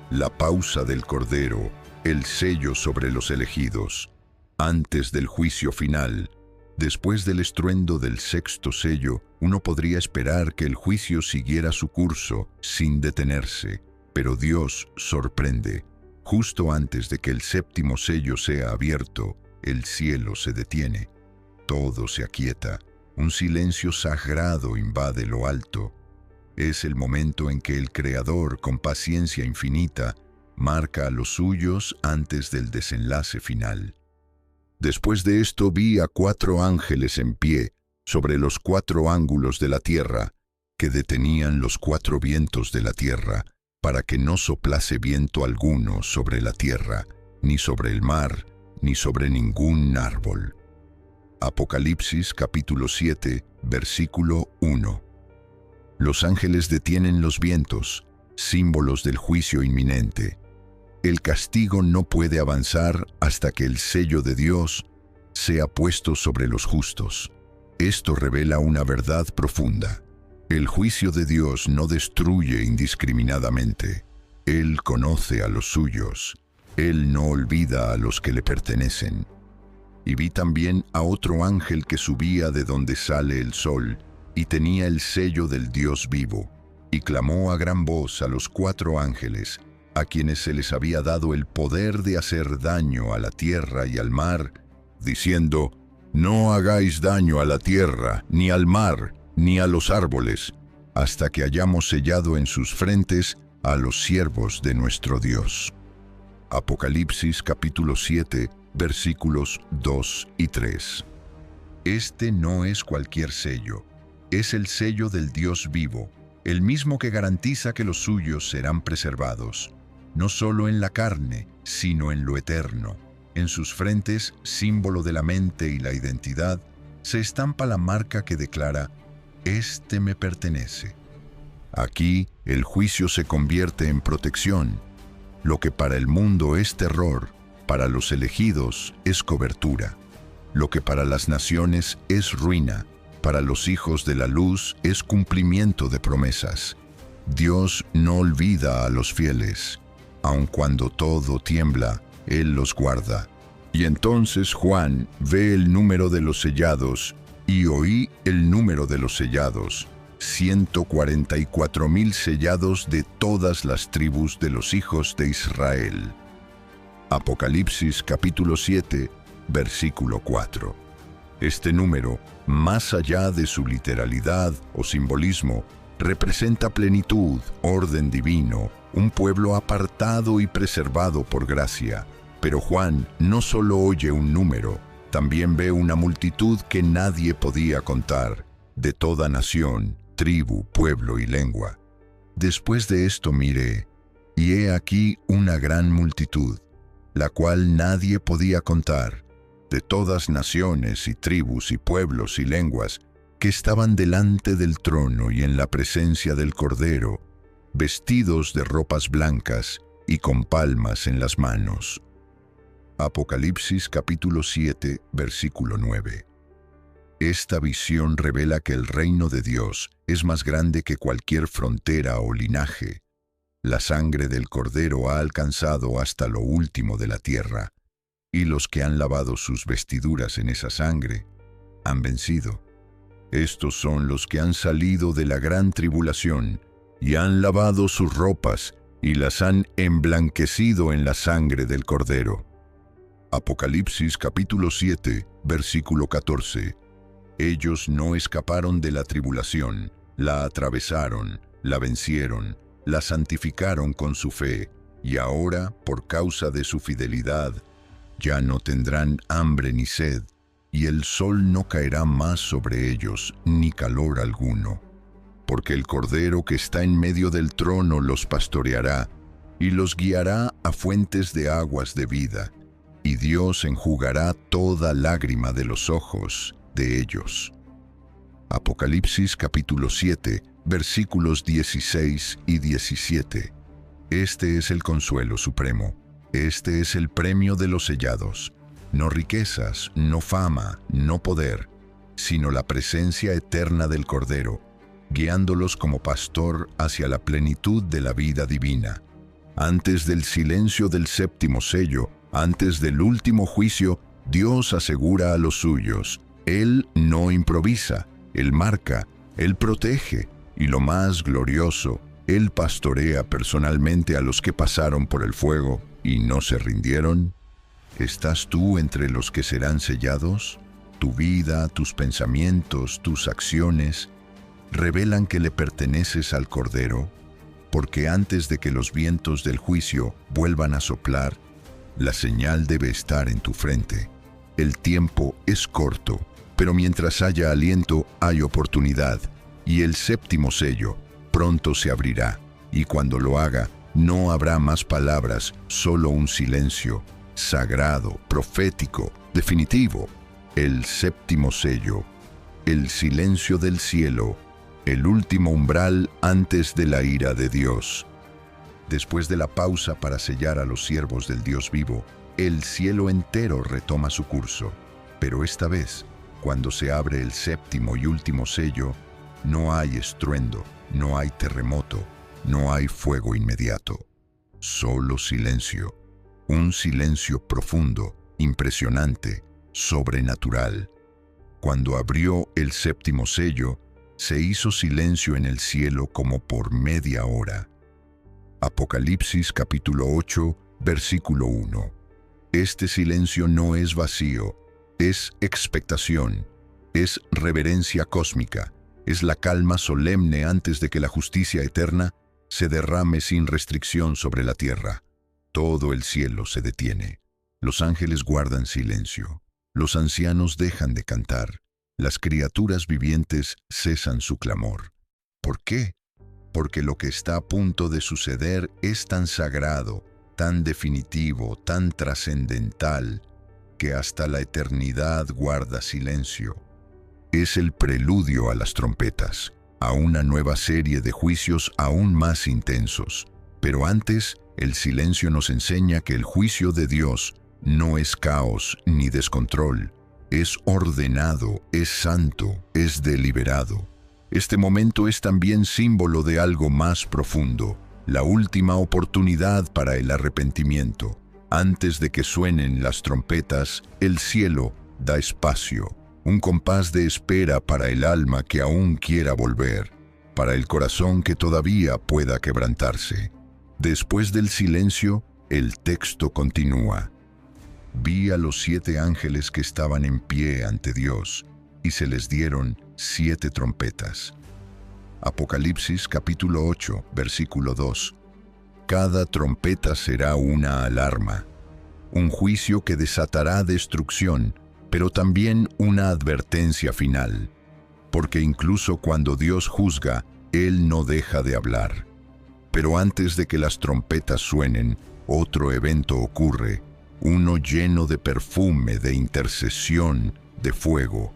La pausa del Cordero, el sello sobre los elegidos, antes del juicio final. Después del estruendo del sexto sello, uno podría esperar que el juicio siguiera su curso sin detenerse, pero Dios sorprende. Justo antes de que el séptimo sello sea abierto, el cielo se detiene. Todo se aquieta. Un silencio sagrado invade lo alto. Es el momento en que el Creador, con paciencia infinita, marca a los suyos antes del desenlace final. Después de esto vi a 4 ángeles en pie sobre los 4 ángulos de la tierra, que detenían los 4 vientos de la tierra, para que no soplase viento alguno sobre la tierra, ni sobre el mar, ni sobre ningún árbol. Apocalipsis capítulo 7, versículo 1. Los ángeles detienen los vientos, símbolos del juicio inminente. El castigo no puede avanzar hasta que el sello de Dios sea puesto sobre los justos. Esto revela una verdad profunda. El juicio de Dios no destruye indiscriminadamente. Él conoce a los suyos. Él no olvida a los que le pertenecen. Y vi también a otro ángel que subía de donde sale el sol, y tenía el sello del Dios vivo, y clamó a gran voz a los 4 ángeles, a quienes se les había dado el poder de hacer daño a la tierra y al mar, diciendo: «No hagáis daño a la tierra, ni al mar, ni a los árboles, hasta que hayamos sellado en sus frentes a los siervos de nuestro Dios». Apocalipsis capítulo 7, versículos 2 y 3. Este no es cualquier sello, es el sello del Dios vivo, el mismo que garantiza que los suyos serán preservados, no solo en la carne, sino en lo eterno. En sus frentes, símbolo de la mente y la identidad, se estampa la marca que declara: «Este me pertenece». Aquí, el juicio se convierte en protección. Lo que para el mundo es terror, para los elegidos es cobertura. Lo que para las naciones es ruina, para los hijos de la luz es cumplimiento de promesas. Dios no olvida a los fieles. Aun cuando todo tiembla, Él los guarda. Y entonces Juan ve el número de los sellados, y oí el número de los sellados: 144,000 sellados de todas las tribus de los hijos de Israel. Apocalipsis capítulo 7, versículo 4. Este número, más allá de su literalidad o simbolismo, representa plenitud, orden divino, un pueblo apartado y preservado por gracia. Pero Juan no solo oye un número, también ve una multitud que nadie podía contar, de toda nación, tribu, pueblo y lengua. Después de esto miré, y he aquí una gran multitud, la cual nadie podía contar, de todas naciones y tribus y pueblos y lenguas, que estaban delante del trono y en la presencia del Cordero, vestidos de ropas blancas y con palmas en las manos. Apocalipsis capítulo 7, versículo 9. Esta visión revela que el reino de Dios es más grande que cualquier frontera o linaje. La sangre del Cordero ha alcanzado hasta lo último de la tierra, y los que han lavado sus vestiduras en esa sangre han vencido. Estos son los que han salido de la gran tribulación y han lavado sus ropas y las han emblanquecido en la sangre del Cordero. Apocalipsis capítulo 7, versículo 14. Ellos no escaparon de la tribulación, la atravesaron, la vencieron, la santificaron con su fe, y ahora, por causa de su fidelidad, ya no tendrán hambre ni sed, y el sol no caerá más sobre ellos, ni calor alguno. Porque el Cordero que está en medio del trono los pastoreará, y los guiará a fuentes de aguas de vida, y Dios enjugará toda lágrima de los ojos de ellos. Apocalipsis capítulo 7, versículos 16 y 17. Este es el consuelo supremo, este es el premio de los sellados. No riquezas, no fama, no poder, sino la presencia eterna del Cordero, guiándolos como pastor hacia la plenitud de la vida divina. Antes del silencio del séptimo sello, antes del último juicio, Dios asegura a los suyos. Él no improvisa, Él marca, Él protege, y lo más glorioso, Él pastorea personalmente a los que pasaron por el fuego y no se rindieron. ¿Estás tú entre los que serán sellados? Tu vida, tus pensamientos, tus acciones revelan que le perteneces al Cordero, porque antes de que los vientos del juicio vuelvan a soplar, la señal debe estar en tu frente. El tiempo es corto, pero mientras haya aliento hay oportunidad, y el séptimo sello pronto se abrirá, y cuando lo haga no habrá más palabras, solo un silencio sagrado, profético, definitivo. El séptimo sello, el silencio del cielo, el último umbral antes de la ira de Dios. Después de la pausa para sellar a los siervos del Dios vivo, el cielo entero retoma su curso. Pero esta vez, cuando se abre el séptimo y último sello, no hay estruendo, no hay terremoto, no hay fuego inmediato. Solo silencio. Un silencio profundo, impresionante, sobrenatural. Cuando abrió el séptimo sello, se hizo silencio en el cielo como por media hora. Apocalipsis capítulo 8, versículo 1. Este silencio no es vacío, es expectación, es reverencia cósmica, es la calma solemne antes de que la justicia eterna se derrame sin restricción sobre la tierra. Todo el cielo se detiene. Los ángeles guardan silencio. Los ancianos dejan de cantar. Las criaturas vivientes cesan su clamor. ¿Por qué? Porque lo que está a punto de suceder es tan sagrado, tan definitivo, tan trascendental, que hasta la eternidad guarda silencio. Es el preludio a las trompetas, a una nueva serie de juicios aún más intensos. Pero antes, el silencio nos enseña que el juicio de Dios no es caos ni descontrol, es ordenado, es santo, es deliberado. Este momento es también símbolo de algo más profundo, la última oportunidad para el arrepentimiento. Antes de que suenen las trompetas, el cielo da espacio, un compás de espera para el alma que aún quiera volver, para el corazón que todavía pueda quebrantarse. Después del silencio, el texto continúa. Vi a los 7 ángeles que estaban en pie ante Dios, y se les dieron 7 trompetas. Apocalipsis capítulo 8, versículo 2. Cada trompeta será una alarma, un juicio que desatará destrucción, pero también una advertencia final, porque incluso cuando Dios juzga, Él no deja de hablar. Pero antes de que las trompetas suenen, otro evento ocurre, uno lleno de perfume, de intercesión, de fuego.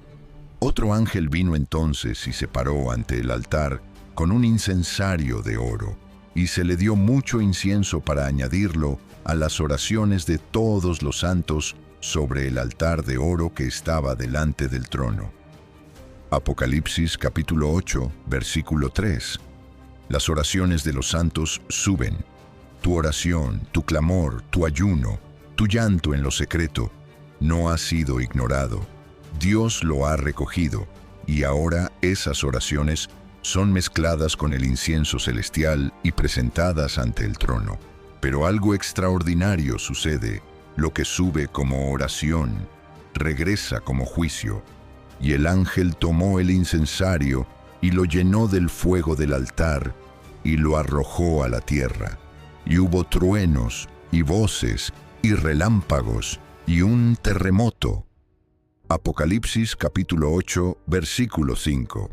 Otro ángel vino entonces y se paró ante el altar con un incensario de oro, y se le dio mucho incienso para añadirlo a las oraciones de todos los santos sobre el altar de oro que estaba delante del trono. Apocalipsis capítulo 8, versículo 3. Las oraciones de los santos suben. Tu oración, tu clamor, tu ayuno, tu llanto en lo secreto, no ha sido ignorado. Dios lo ha recogido, y ahora esas oraciones son mezcladas con el incienso celestial y presentadas ante el trono. Pero algo extraordinario sucede. Lo que sube como oración, regresa como juicio. Y el ángel tomó el incensario y lo llenó del fuego del altar y lo arrojó a la tierra. Y hubo truenos y voces y relámpagos y un terremoto. Apocalipsis capítulo 8, versículo 5.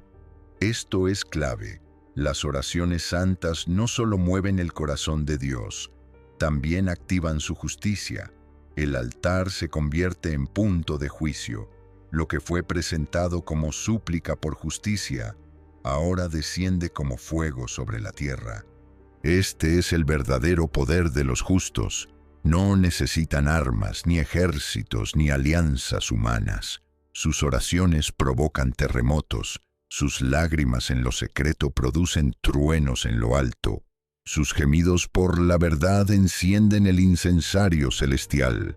Esto es clave. Las oraciones santas no solo mueven el corazón de Dios, también activan su justicia. El altar se convierte en punto de juicio. Lo que fue presentado como súplica por justicia, ahora desciende como fuego sobre la tierra. Este es el verdadero poder de los justos. No necesitan armas, ni ejércitos, ni alianzas humanas. Sus oraciones provocan terremotos. Sus lágrimas en lo secreto producen truenos en lo alto. Sus gemidos por la verdad encienden el incensario celestial.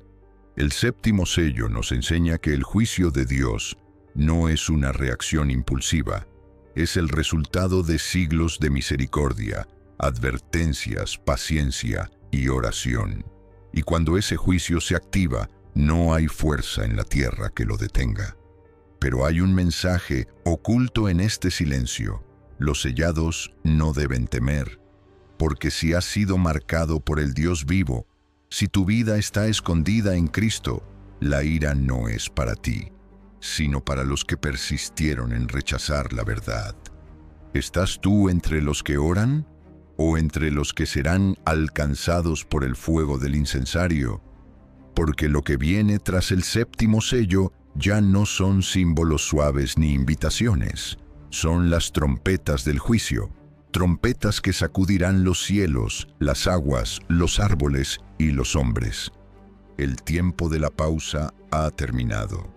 El séptimo sello nos enseña que el juicio de Dios no es una reacción impulsiva, es el resultado de siglos de misericordia, advertencias, paciencia y oración. Y cuando ese juicio se activa, no hay fuerza en la tierra que lo detenga. Pero hay un mensaje oculto en este silencio. Los sellados no deben temer, porque si has sido marcado por el Dios vivo, si tu vida está escondida en Cristo, la ira no es para ti, sino para los que persistieron en rechazar la verdad. ¿Estás tú entre los que oran o entre los que serán alcanzados por el fuego del incensario? Porque lo que viene tras el séptimo sello ya no son símbolos suaves ni invitaciones, son las trompetas del juicio. Trompetas que sacudirán los cielos, las aguas, los árboles y los hombres. El tiempo de la pausa ha terminado.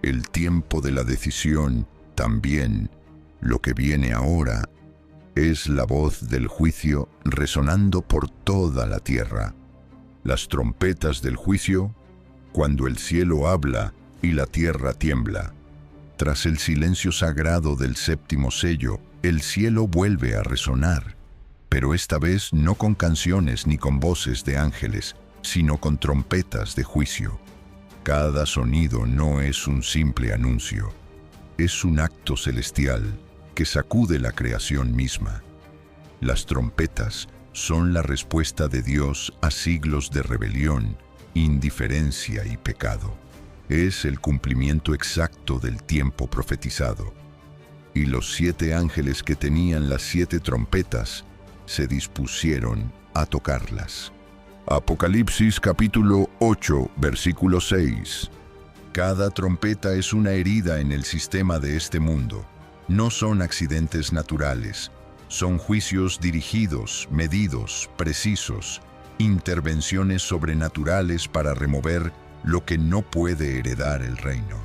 El tiempo de la decisión también. Lo que viene ahora es la voz del juicio resonando por toda la tierra. Las trompetas del juicio, cuando el cielo habla y la tierra tiembla. Tras el silencio sagrado del séptimo sello, el cielo vuelve a resonar, pero esta vez no con canciones ni con voces de ángeles, sino con trompetas de juicio. Cada sonido no es un simple anuncio, es un acto celestial que sacude la creación misma. Las trompetas son la respuesta de Dios a siglos de rebelión, indiferencia y pecado. Es el cumplimiento exacto del tiempo profetizado. Y los 7 ángeles que tenían las 7 trompetas se dispusieron a tocarlas. Apocalipsis capítulo 8, versículo 6. Cada trompeta es una herida en el sistema de este mundo. No son accidentes naturales, son juicios dirigidos, medidos, precisos, intervenciones sobrenaturales para remover lo que no puede heredar el reino.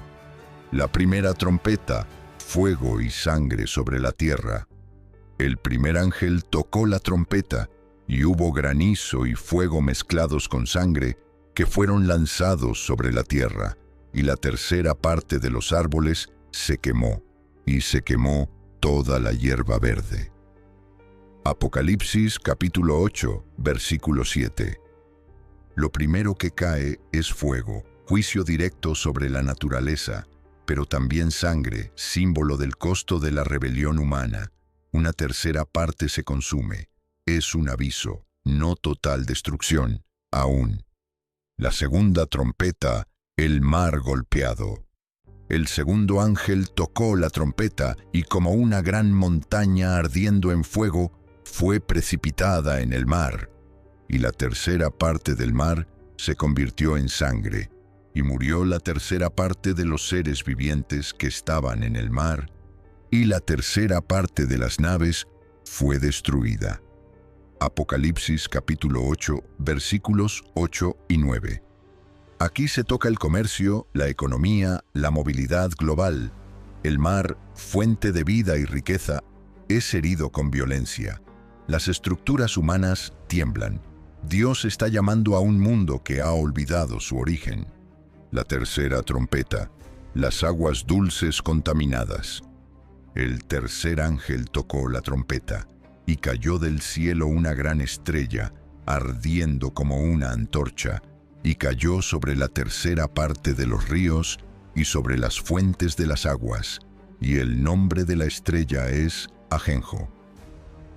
La primera trompeta, fuego y sangre sobre la tierra. El primer ángel tocó la trompeta y hubo granizo y fuego mezclados con sangre que fueron lanzados sobre la tierra, y la tercera parte de los árboles se quemó, y se quemó toda la hierba verde. Apocalipsis capítulo 8, versículo 7. Lo primero que cae es fuego, juicio directo sobre la naturaleza, pero también sangre, símbolo del costo de la rebelión humana. Una tercera parte se consume. Es un aviso, no total destrucción, aún. La segunda trompeta, el mar golpeado. El segundo ángel tocó la trompeta y como una gran montaña ardiendo en fuego, fue precipitada en el mar. Y la tercera parte del mar se convirtió en sangre, y murió la tercera parte de los seres vivientes que estaban en el mar, y la tercera parte de las naves fue destruida. Apocalipsis capítulo 8, versículos 8 y 9. Aquí se toca el comercio, la economía, la movilidad global. El mar, fuente de vida y riqueza, es herido con violencia. Las estructuras humanas tiemblan. Dios está llamando a un mundo que ha olvidado su origen. La tercera trompeta, las aguas dulces contaminadas. El tercer ángel tocó la trompeta, y cayó del cielo una gran estrella, ardiendo como una antorcha, y cayó sobre la tercera parte de los ríos y sobre las fuentes de las aguas, y el nombre de la estrella es Ajenjo.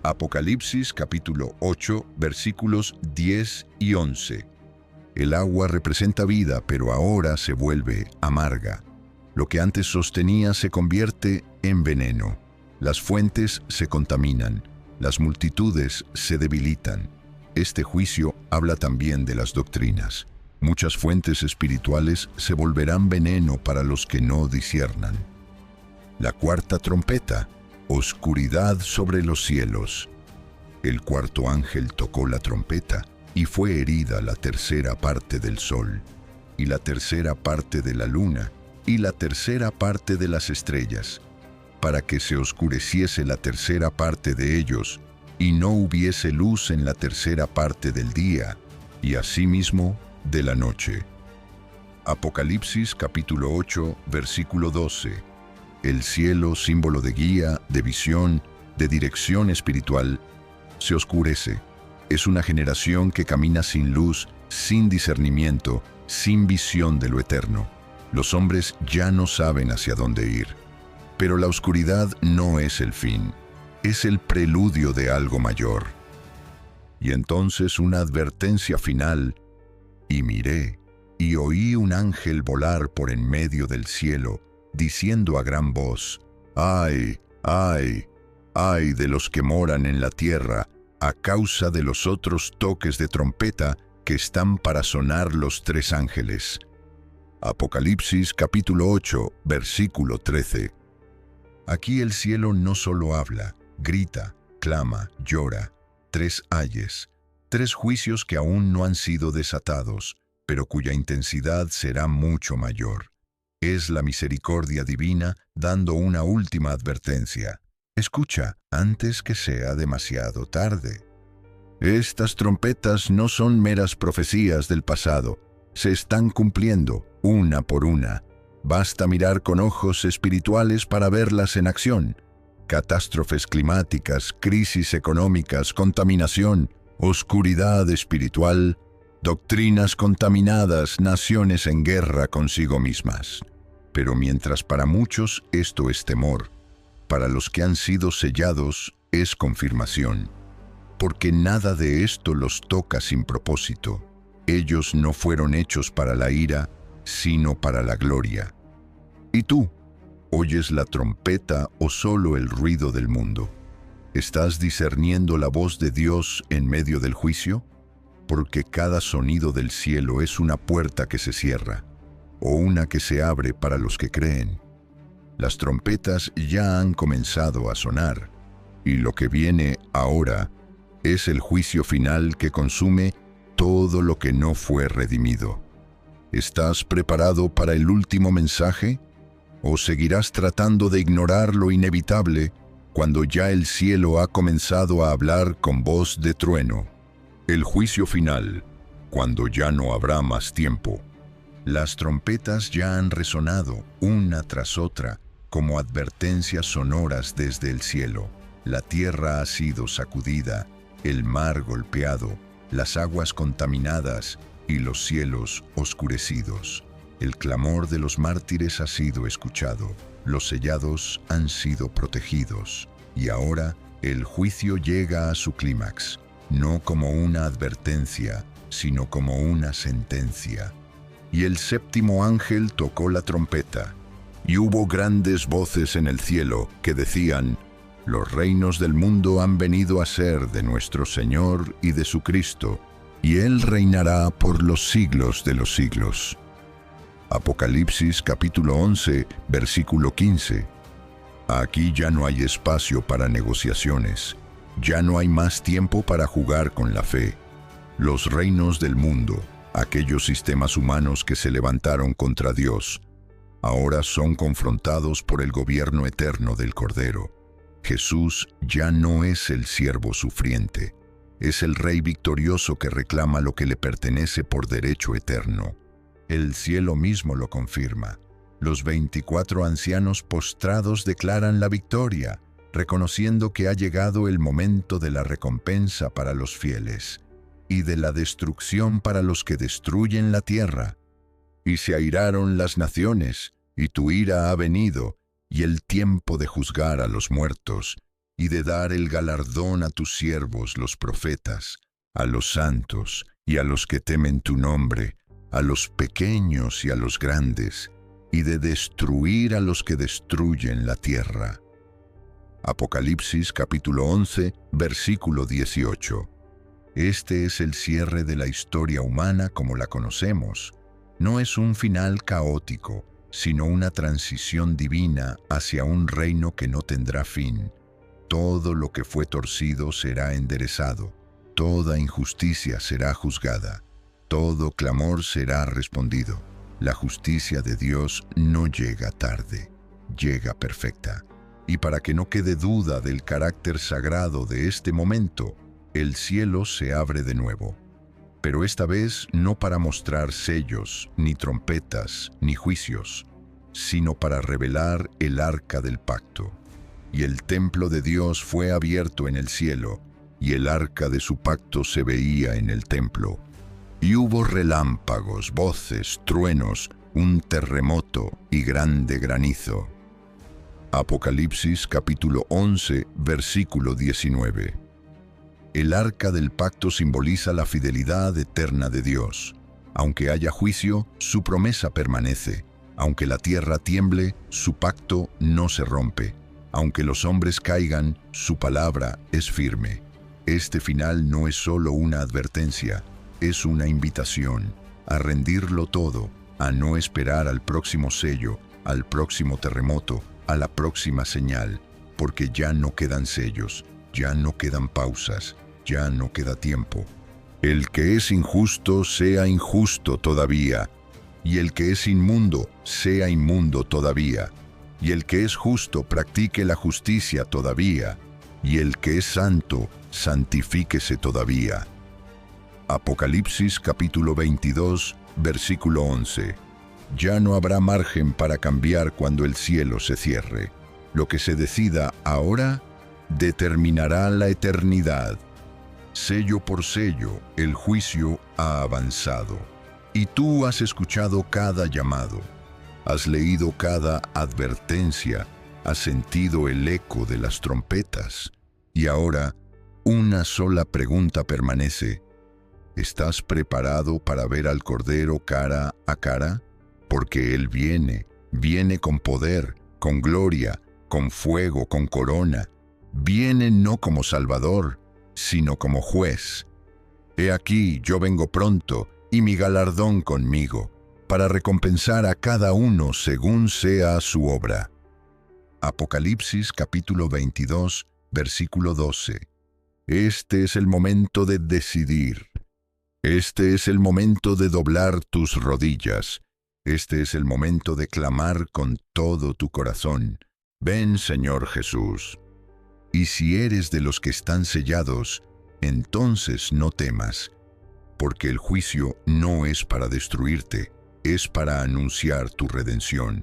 Apocalipsis capítulo 8, versículos 10 y 11. El agua representa vida, pero ahora se vuelve amarga. Lo que antes sostenía se convierte en veneno. Las fuentes se contaminan, las multitudes se debilitan. Este juicio habla también de las doctrinas. Muchas fuentes espirituales se volverán veneno para los que no disciernan. La cuarta trompeta, oscuridad sobre los cielos. El cuarto ángel tocó la trompeta, y fue herida la tercera parte del sol, y la tercera parte de la luna, y la tercera parte de las estrellas, para que se oscureciese la tercera parte de ellos, y no hubiese luz en la tercera parte del día, y asimismo de la noche. Apocalipsis capítulo 8, versículo 12. El cielo, símbolo de guía, de visión, de dirección espiritual, se oscurece. Es una generación que camina sin luz, sin discernimiento, sin visión de lo eterno. Los hombres ya no saben hacia dónde ir. Pero la oscuridad no es el fin, es el preludio de algo mayor. Y entonces una advertencia final: y miré, y oí un ángel volar por en medio del cielo, diciendo a gran voz: ¡ay, ay, ay de los que moran en la tierra, a causa de los otros toques de trompeta que están para sonar los tres ángeles! Apocalipsis capítulo 8, versículo 13. Aquí el cielo no solo habla, grita, clama, llora. Tres ayes, tres juicios que aún no han sido desatados, pero cuya intensidad será mucho mayor. Es la misericordia divina dando una última advertencia. Escucha antes que sea demasiado tarde. Estas trompetas no son meras profecías del pasado, se están cumpliendo una por una. Basta mirar con ojos espirituales para verlas en acción. Catástrofes climáticas, crisis económicas, contaminación, oscuridad espiritual, doctrinas contaminadas, naciones en guerra consigo mismas. Pero mientras para muchos esto es temor, para los que han sido sellados es confirmación. Porque nada de esto los toca sin propósito. Ellos no fueron hechos para la ira, sino para la gloria. ¿Y tú? ¿Oyes la trompeta o solo el ruido del mundo? ¿Estás discerniendo la voz de Dios en medio del juicio? Porque cada sonido del cielo es una puerta que se cierra, o una que se abre para los que creen. Las trompetas ya han comenzado a sonar, y lo que viene ahora es el juicio final que consume todo lo que no fue redimido. ¿Estás preparado para el último mensaje? ¿O seguirás tratando de ignorar lo inevitable cuando ya el cielo ha comenzado a hablar con voz de trueno? El juicio final, cuando ya no habrá más tiempo. Las trompetas ya han resonado una tras otra como advertencias sonoras desde el cielo. La tierra ha sido sacudida, el mar golpeado, las aguas contaminadas y los cielos oscurecidos. El clamor de los mártires ha sido escuchado, los sellados han sido protegidos, y ahora el juicio llega a su clímax, no como una advertencia, sino como una sentencia. Y el séptimo ángel tocó la trompeta, y hubo grandes voces en el cielo que decían: los reinos del mundo han venido a ser de nuestro Señor y de su Cristo, y Él reinará por los siglos de los siglos. Apocalipsis capítulo 11, versículo 15. Aquí ya no hay espacio para negociaciones, ya no hay más tiempo para jugar con la fe. Los reinos del mundo, aquellos sistemas humanos que se levantaron contra Dios, Ahora son confrontados por el gobierno eterno del Cordero. Jesús ya no es el siervo sufriente, es el Rey victorioso que reclama lo que le pertenece por derecho eterno. El cielo mismo lo confirma. Los 24 ancianos postrados declaran la victoria, reconociendo que ha llegado el momento de la recompensa para los fieles y de la destrucción para los que destruyen la tierra. Y se airaron las naciones, y tu ira ha venido, y el tiempo de juzgar a los muertos, y de dar el galardón a tus siervos los profetas, a los santos y a los que temen tu nombre, a los pequeños y a los grandes, y de destruir a los que destruyen la tierra. Apocalipsis capítulo 11, versículo 18. Este es el cierre de la historia humana como la conocemos. No es un final caótico, sino una transición divina hacia un reino que no tendrá fin. Todo lo que fue torcido será enderezado, toda injusticia será juzgada, todo clamor será respondido. La justicia de Dios no llega tarde, llega perfecta. Y para que no quede duda del carácter sagrado de este momento, el cielo se abre de nuevo. Pero esta vez no para mostrar sellos, ni trompetas, ni juicios, sino para revelar el arca del pacto. Y el templo de Dios fue abierto en el cielo, y el arca de su pacto se veía en el templo. Y hubo relámpagos, voces, truenos, un terremoto y grande granizo. Apocalipsis capítulo 11, versículo 19. El arca del pacto simboliza la fidelidad eterna de Dios. Aunque haya juicio, su promesa permanece. Aunque la tierra tiemble, su pacto no se rompe. Aunque los hombres caigan, su palabra es firme. Este final no es solo una advertencia, es una invitación a rendirlo todo, a no esperar al próximo sello, al próximo terremoto, a la próxima señal, porque ya no quedan sellos, ya no quedan pausas, ya no queda tiempo. El que es injusto sea injusto todavía, y el que es inmundo sea inmundo todavía, y el que es justo practique la justicia todavía, y el que es santo santifíquese todavía. Apocalipsis capítulo 22, versículo 11. Ya no habrá margen para cambiar cuando el cielo se cierre. Lo que se decida ahora determinará la eternidad. Sello por sello, el juicio ha avanzado. Y tú has escuchado cada llamado, has leído cada advertencia, has sentido el eco de las trompetas. Y ahora, una sola pregunta permanece. ¿Estás preparado para ver al Cordero cara a cara? Porque Él viene con poder, con gloria, con fuego, con corona. Viene no como Salvador, sino como juez. He aquí, yo vengo pronto, y mi galardón conmigo, para recompensar a cada uno según sea su obra. Apocalipsis capítulo 22, versículo 12. Este es el momento de decidir. Este es el momento de doblar tus rodillas. Este es el momento de clamar con todo tu corazón. Ven, Señor Jesús. Y si eres de los que están sellados, entonces no temas, porque el juicio no es para destruirte, es para anunciar tu redención.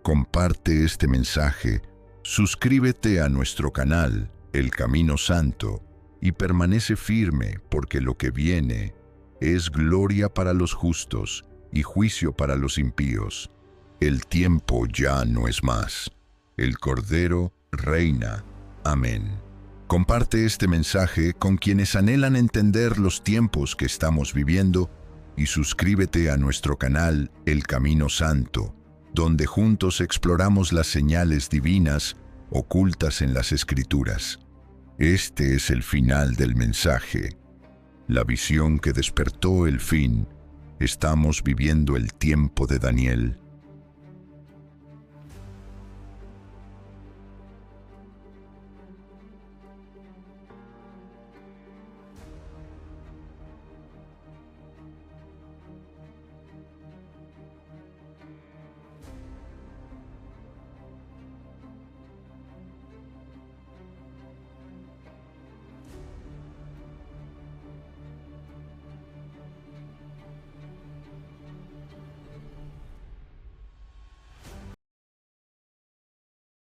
Comparte este mensaje, suscríbete a nuestro canal, El Camino Santo, y permanece firme, porque lo que viene es gloria para los justos y juicio para los impíos. El tiempo ya no es más. El Cordero reina. Amén. Comparte este mensaje con quienes anhelan entender los tiempos que estamos viviendo y suscríbete a nuestro canal El Camino Santo, donde juntos exploramos las señales divinas ocultas en las Escrituras. Este es el final del mensaje. La visión que despertó el fin. Estamos viviendo el tiempo de Daniel.